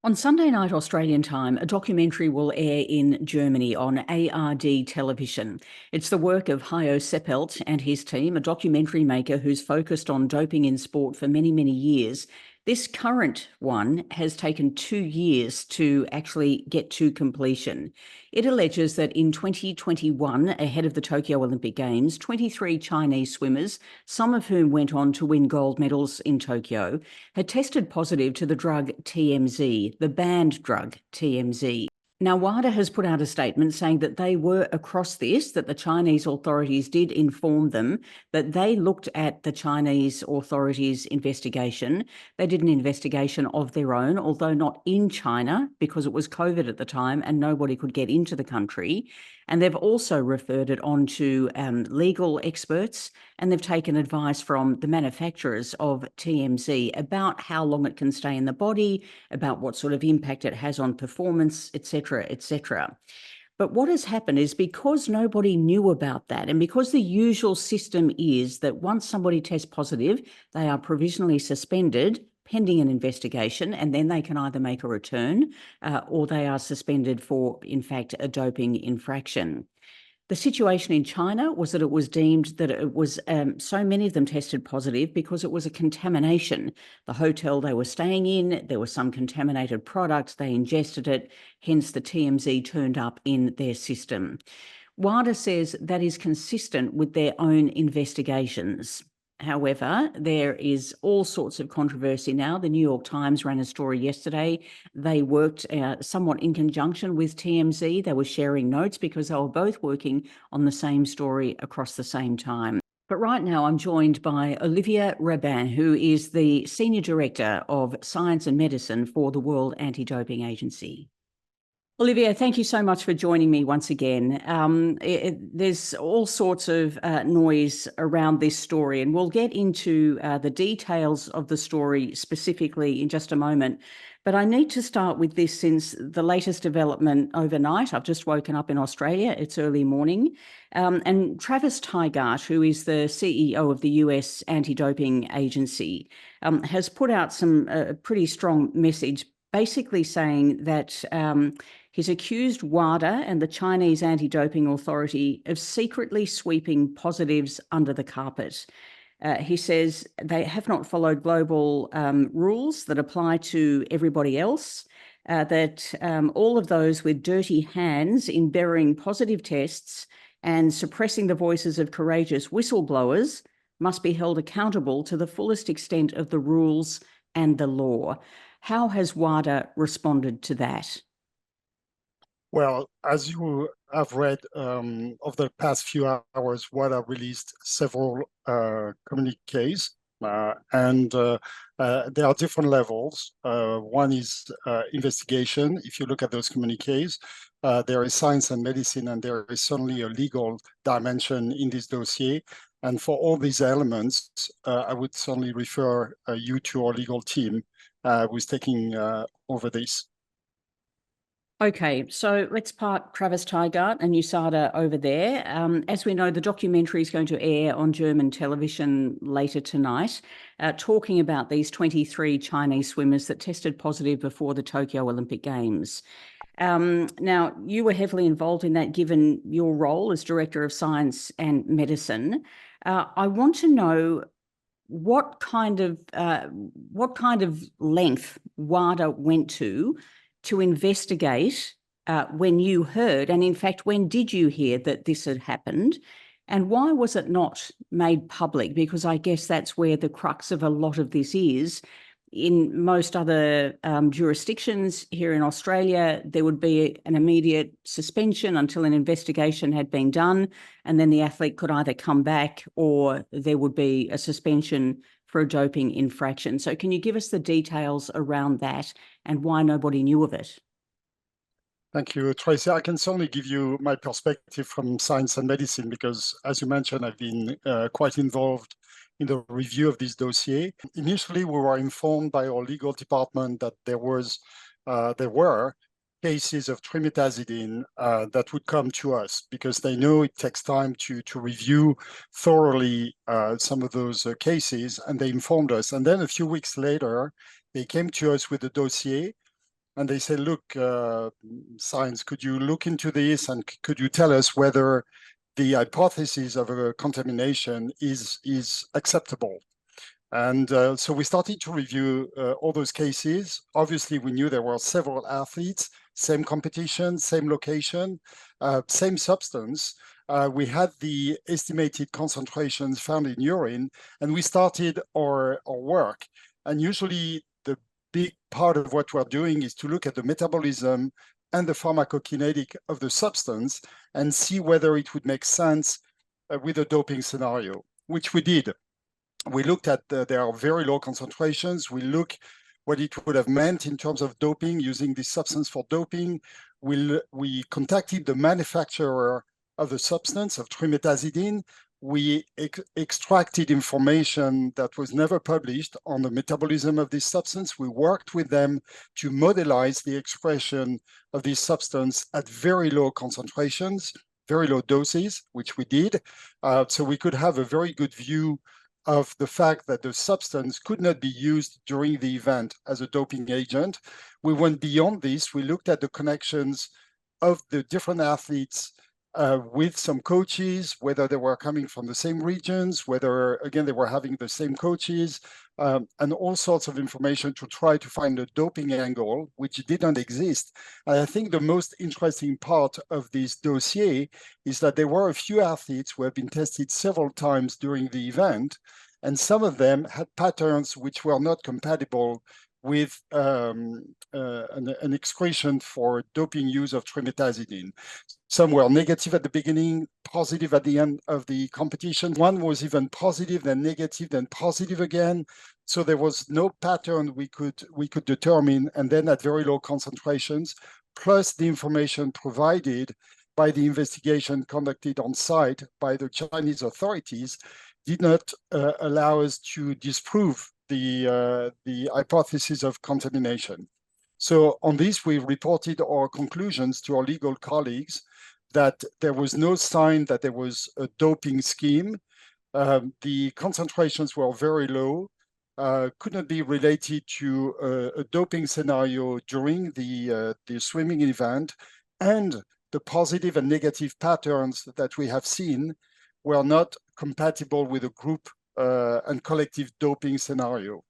On Sunday night Australian time, a documentary will air in Germany on ARD television. It's the work of Hajo Seppelt and his team, a documentary maker who's focused on doping in sport for many, many years. This current one has taken 2 years to actually get to completion. It alleges that in 2021, ahead of the Tokyo Olympic Games, 23 Chinese swimmers, some of whom went on to win gold medals in Tokyo, had tested positive to the drug TMZ, the banned drug TMZ. Now, WADA has put out a statement saying that they were across this, that the Chinese authorities did inform them, that they looked at the Chinese authorities' investigation. They did an investigation of their own, although not in China, because it was COVID at the time and nobody could get into the country. And they've also referred it on to legal experts, and they've taken advice from the manufacturers of TMZ about how long it can stay in the body, about what sort of impact it has on performance, etc., etc. But what has happened is, because nobody knew about that, and because the usual system is that once somebody tests positive, they are provisionally suspended pending an investigation, and then they can either make a return or they are suspended for, in fact, a doping infraction. The situation in China was that it was deemed that it was so many of them tested positive because it was a contamination. The hotel they were staying in, there was some contaminated product, they ingested it, hence the TMZ turned up in their system. WADA says that is consistent with their own investigations. However, there is all sorts of controversy now. The New York Times ran a story yesterday. They worked somewhat in conjunction with TMZ. They were sharing notes because they were both working on the same story across the same time. But right now I'm joined by Olivier Rabin, who is the Senior Director of Science and Medicine for the World Anti-Doping Agency. Olivier, thank you so much for joining me once again. There's all sorts of noise around this story, and we'll get into the details of the story specifically in just a moment. But I need to start with this, since the latest development overnight. I've just woken up in Australia. It's early morning. And Travis Tygart, who is the CEO of the US Anti-Doping Agency, has put out some pretty strong message, basically saying that he's accused WADA and the Chinese Anti-Doping Authority of secretly sweeping positives under the carpet. He says they have not followed global rules that apply to everybody else, that all of those with dirty hands in burying positive tests and suppressing the voices of courageous whistleblowers must be held accountable to the fullest extent of the rules and the law. How has WADA responded to that? Well, as you have read, over the past few hours, WADA released several communiques, and there are different levels. One is investigation. If you look at those communiques, there is science and medicine, and there is certainly a legal dimension in this dossier. And for all these elements, I would certainly refer you to our legal team who is taking over this. Okay, so let's park Travis Tygart and USADA over there. As we know, the documentary is going to air on German television later tonight, talking about these 23 Chinese swimmers that tested positive before the Tokyo Olympic Games. Now, you were heavily involved in that, given your role as Director of Science and Medicine. I want to know what kind of length WADA went to investigate when you heard, and in fact, when did you hear that this had happened, and why was it not made public? Because I guess that's where the crux of a lot of this is. In most other jurisdictions here in Australia, there would be an immediate suspension until an investigation had been done, and then the athlete could either come back or there would be a suspension for a doping infraction. So can you give us the details around that and why nobody knew of it? Thank you, Tracy. I can certainly give you my perspective from science and medicine because, as you mentioned, I've been quite involved in the review of this dossier. Initially, we were informed by our legal department that there were cases of trimetazidine that would come to us because they know it takes time to review thoroughly some of those cases, and they informed us. And then a few weeks later, they came to us with a dossier and they say, look, science, could you look into this and could you tell us whether the hypothesis of a contamination is acceptable? And so we started to review all those cases. Obviously, we knew there were several athletes, same competition, same location, same substance. We had the estimated concentrations found in urine, and we started our work. And usually the big part of what we're doing is to look at the metabolism and the pharmacokinetic of the substance and see whether it would make sense with a doping scenario, which we did. We looked at there are very low concentrations. We look what it would have meant in terms of doping, using this substance for doping. We contacted the manufacturer of the substance, of trimetazidine. We extracted information that was never published on the metabolism of this substance. We worked with them to modelize the expression of this substance at very low concentrations, very low doses, which we did. So we could have a very good view of the fact that the substance could not be used during the event as a doping agent. We went beyond this. We looked at the connections of the different athletes with some coaches, whether they were coming from the same regions, whether, again, they were having the same coaches, and all sorts of information to try to find a doping angle, which didn't exist. And I think the most interesting part of this dossier is that there were a few athletes who have been tested several times during the event, and some of them had patterns which were not compatible with an excretion for doping use of trimetazidine. Some were negative at the beginning, positive at the end of the competition. One was even positive, then negative, then positive again. So there was no pattern we could determine. And then at very low concentrations, plus the information provided by the investigation conducted on site by the Chinese authorities, did not allow us to disprove the hypothesis of contamination. So on this, we reported our conclusions to our legal colleagues that there was no sign that there was a doping scheme. The concentrations were very low, could not be related to a doping scenario during the swimming event, and the positive and negative patterns that we have seen were not compatible with a group and collective doping scenario.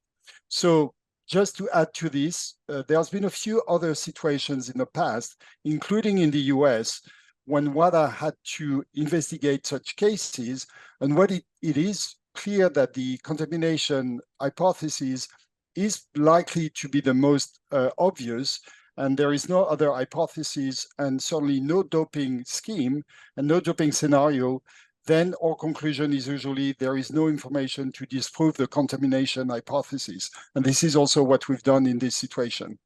So just to add to this, there's been a few other situations in the past, including in the US, when WADA had to investigate such cases, and what it is clear that the contamination hypothesis is likely to be the most obvious, and there is no other hypothesis and certainly no doping scheme and no doping scenario, then our conclusion is usually there is no information to disprove the contamination hypothesis. And this is also what we've done in this situation.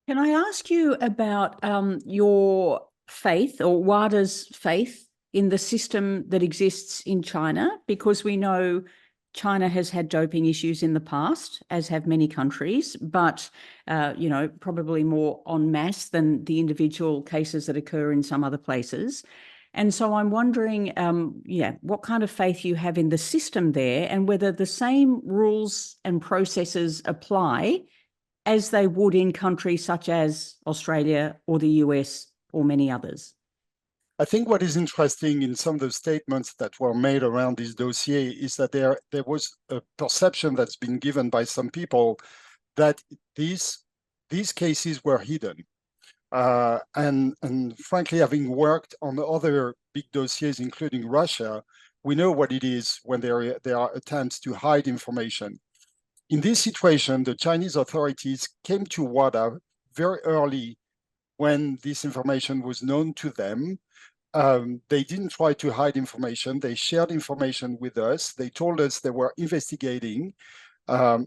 Can I ask you about your faith, or WADA's faith, in the system that exists in China? Because we know China has had doping issues in the past, as have many countries, but probably more en masse than the individual cases that occur in some other places. And so I'm wondering, what kind of faith you have in the system there, and whether the same rules and processes apply as they would in countries such as Australia or the US or many others. I think what is interesting in some of the statements that were made around this dossier is that there was a perception that's been given by some people that these cases were hidden. And frankly, having worked on the other big dossiers, including Russia, we know what it is when there are attempts to hide information. In this situation, the Chinese authorities came to WADA very early when this information was known to them. They didn't try to hide information. They shared information with us. They told us they were investigating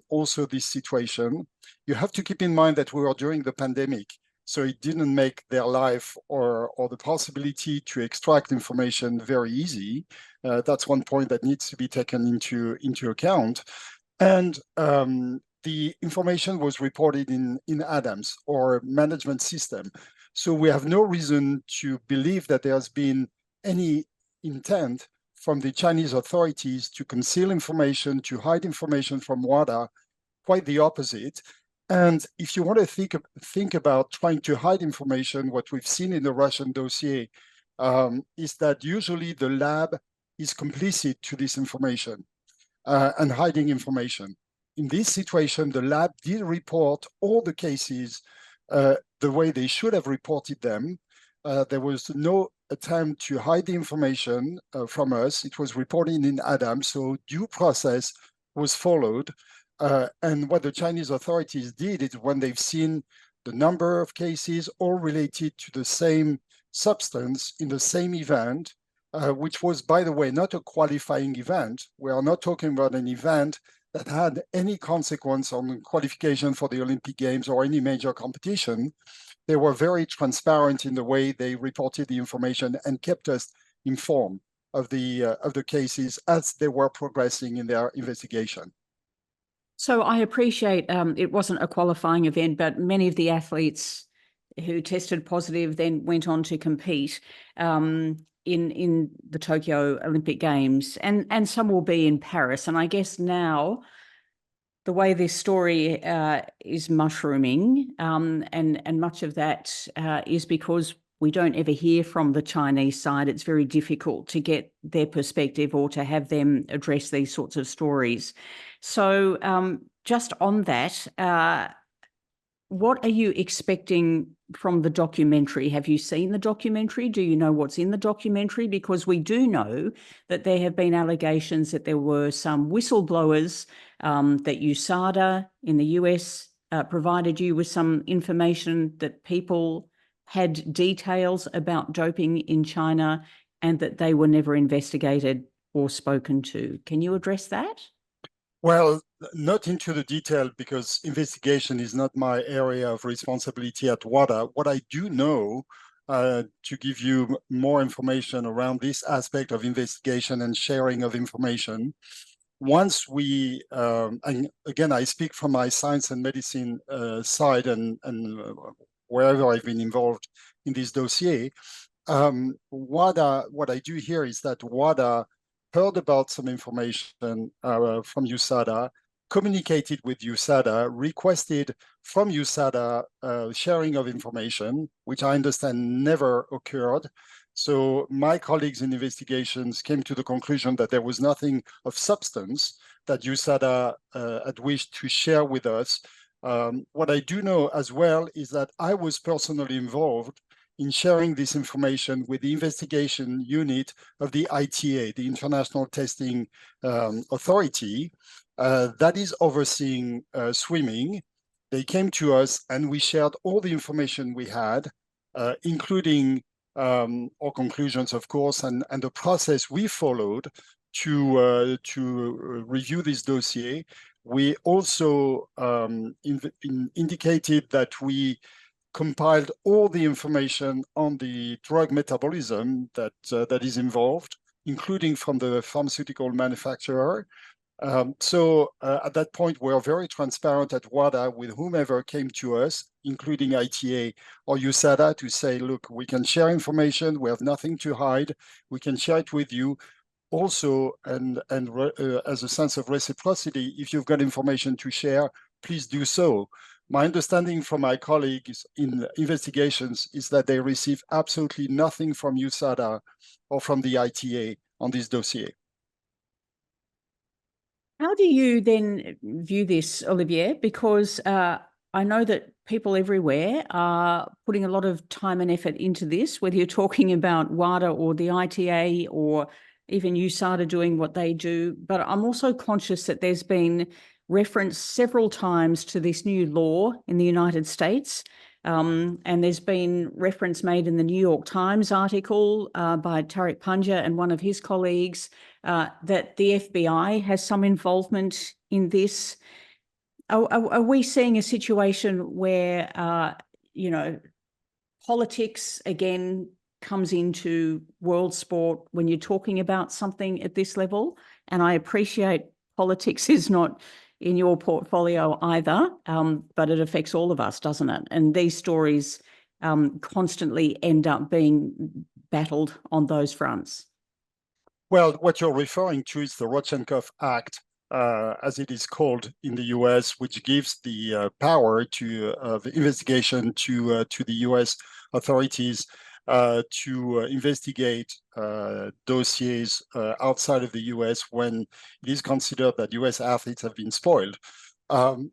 also this situation. You have to keep in mind that we were during the pandemic, so it didn't make their life or the possibility to extract information very easy. That's one point that needs to be taken into account. And the information was reported in ADAMS, or management system. So we have no reason to believe that there's been any intent from the Chinese authorities to conceal information, to hide information from WADA. Quite the opposite. And if you want to think about trying to hide information, what we've seen in the Russian dossier is that usually the lab is complicit to this information and hiding information. In this situation, the lab did report all the cases the way they should have reported them. There was no attempt to hide the information from us. It was reported in Adam, so due process was followed. And what the Chinese authorities did is when they've seen the number of cases all related to the same substance in the same event, which was, by the way, not a qualifying event. We are not talking about an event that had any consequence on qualification for the Olympic Games or any major competition. They were very transparent in the way they reported the information and kept us informed of the cases as they were progressing in their investigation. So I appreciate it wasn't a qualifying event, but many of the athletes who tested positive then went on to compete in the Tokyo Olympic Games, and some will be in Paris. And I guess now the way this story is mushrooming, and much of that is because we don't ever hear from the Chinese side. It's very difficult to get their perspective or to have them address these sorts of stories. So just on that, what are you expecting from the documentary? Have you seen the documentary? Do you know what's in the documentary? Because we do know that there have been allegations that there were some whistleblowers, that USADA in the US provided you with some information that people had details about doping in China and that they were never investigated or spoken to. Can you address that? Well, not into the detail because investigation is not my area of responsibility at WADA. What I do know, to give you more information around this aspect of investigation and sharing of information, once we, and again, I speak from my science and medicine side and wherever I've been involved in this dossier, WADA, what I do here is that WADA heard about some information from USADA, communicated with USADA, requested from USADA sharing of information, which I understand never occurred. So my colleagues in investigations came to the conclusion that there was nothing of substance that USADA had wished to share with us. What I do know as well is that I was personally involved in sharing this information with the investigation unit of the ITA, the International Testing Authority, that is overseeing swimming. They came to us and we shared all the information we had, including our conclusions, of course, and the process we followed to review this dossier. We also indicated that we compiled all the information on the drug metabolism that is involved, including from the pharmaceutical manufacturer. So at that point, we're very transparent at WADA with whomever came to us, including ITA or USADA, to say, look, we can share information, we have nothing to hide, we can share it with you. Also, and as a sense of reciprocity, if you've got information to share, please do so. My understanding from my colleagues in investigations is that they receive absolutely nothing from USADA or from the ITA on this dossier. How do you then view this, Olivier? Because I know that people everywhere are putting a lot of time and effort into this, whether you're talking about WADA or the ITA or even USADA doing what they do. But I'm also conscious that there's been reference several times to this new law in the United States. And there's been reference made in the New York Times article by Tariq Panja and one of his colleagues that the FBI has some involvement in this. Are we seeing a situation where, politics again comes into world sport when you're talking about something at this level? And I appreciate politics is not in your portfolio either, but it affects all of us, doesn't it? And these stories constantly end up being battled on those fronts. Well, what you're referring to is the Rodchenkov Act, as it is called in the US, which gives the power to the investigation to the US authorities to investigate dossiers outside of the US when it is considered that US athletes have been spoiled.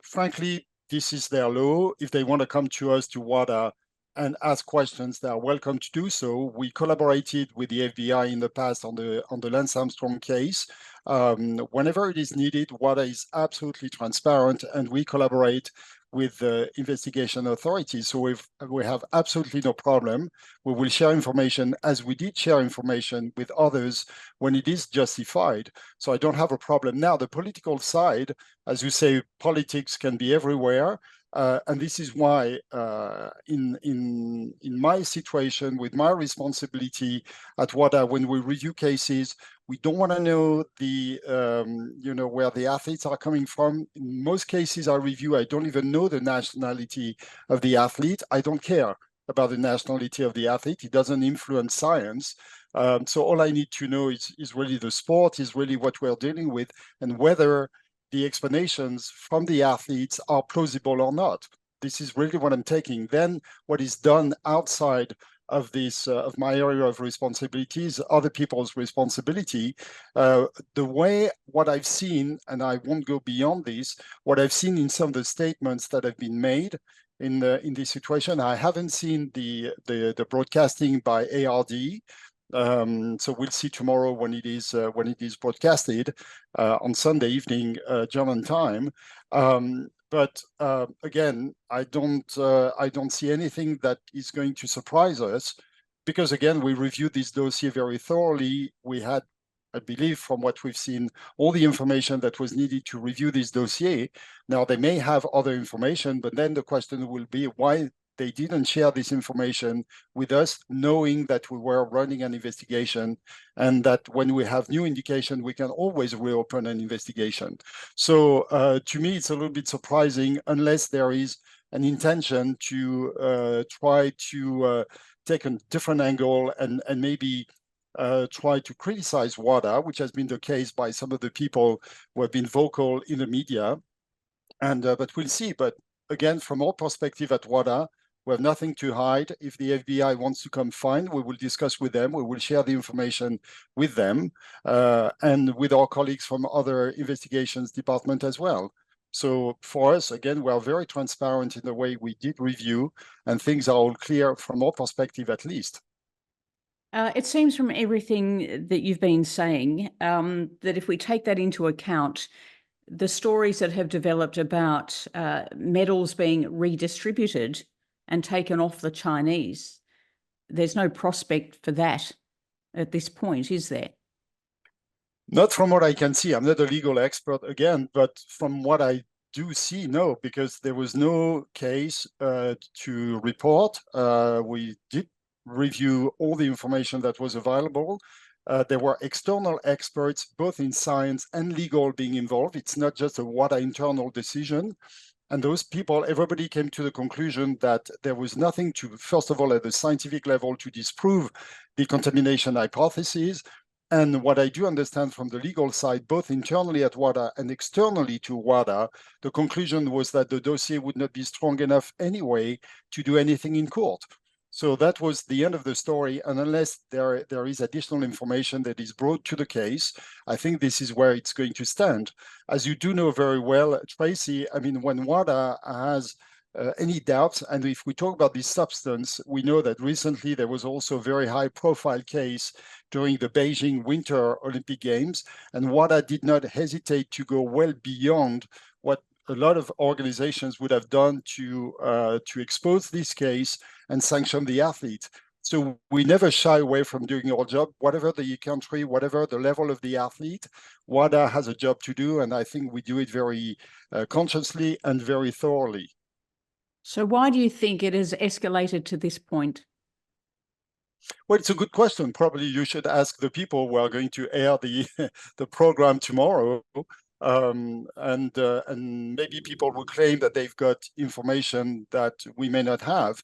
Frankly, this is their law. If they want to come to us, to WADA, and ask questions, they are welcome to do so. We collaborated with the FBI in the past on the Lance Armstrong case. Whenever it is needed, WADA is absolutely transparent, and we collaborate with the investigation authorities. So we have absolutely no problem. We will share information as we did share information with others when it is justified. So I don't have a problem. Now, the political side, as you say, politics can be everywhere. And this is why in my situation, with my responsibility at WADA, when we review cases, we don't want to know where the athletes are coming from. In most cases I review, I don't even know the nationality of the athlete. I don't care about the nationality of the athlete. It doesn't influence science. So all I need to know is really the sport, is really what we're dealing with, and whether the explanations from the athletes are plausible or not. This is really what I'm taking. Then what is done outside of this, of my area of responsibilities, other people's responsibility. What I've seen, and I won't go beyond this, what I've seen in some of the statements that have been made in this situation, I haven't seen the broadcasting by ARD. So we'll see tomorrow when it is broadcasted on Sunday evening German time. But again, I don't see anything that is going to surprise us, because again, we reviewed this dossier very thoroughly. We had, I believe, from what we've seen, all the information that was needed to review this dossier. Now, they may have other information, but then the question will be why they didn't share this information with us, knowing that we were running an investigation, and that when we have new indication, we can always reopen an investigation. So to me, it's a little bit surprising, unless there is an intention to try to take a different angle and maybe try to criticize WADA, which has been the case by some of the people who have been vocal in the media. And but we'll see. But again, from our perspective at WADA, we have nothing to hide. If the FBI wants to come find, we will discuss with them. We will share the information with them and with our colleagues from other investigations department as well. So for us, again, we are very transparent in the way we did review, and things are all clear from our perspective, at least. It seems from everything that you've been saying that if we take that into account, the stories that have developed about medals being redistributed and taken off the Chinese, there's no prospect for that at this point, is there? Not from what I can see. I'm not a legal expert again, but from what I do see, no, because there was no case to report. We did review all the information that was available. There were external experts, both in science and legal, being involved. It's not just a WADA internal decision. And those people, everybody came to the conclusion that there was nothing to, first of all, at the scientific level, to disprove the contamination hypothesis. And what I do understand from the legal side, both internally at WADA and externally to WADA, the conclusion was that the dossier would not be strong enough anyway to do anything in court. So that was the end of the story. And unless there is additional information that is brought to the case, I think this is where it's going to stand. As you do know very well, Tracy, I mean, when WADA has any doubts, and if we talk about this substance, we know that recently there was also a very high profile case during the Beijing Winter Olympic Games, and WADA did not hesitate to go well beyond what a lot of organizations would have done to expose this case and sanction the athlete. So we never shy away from doing our job, whatever the country, whatever the level of the athlete. WADA has a job to do, and I think we do it very consciously and very thoroughly. So why do you think it has escalated to this point? Well, it's a good question. Probably you should ask the people who are going to air the program tomorrow. And maybe people will claim that they've got information that we may not have.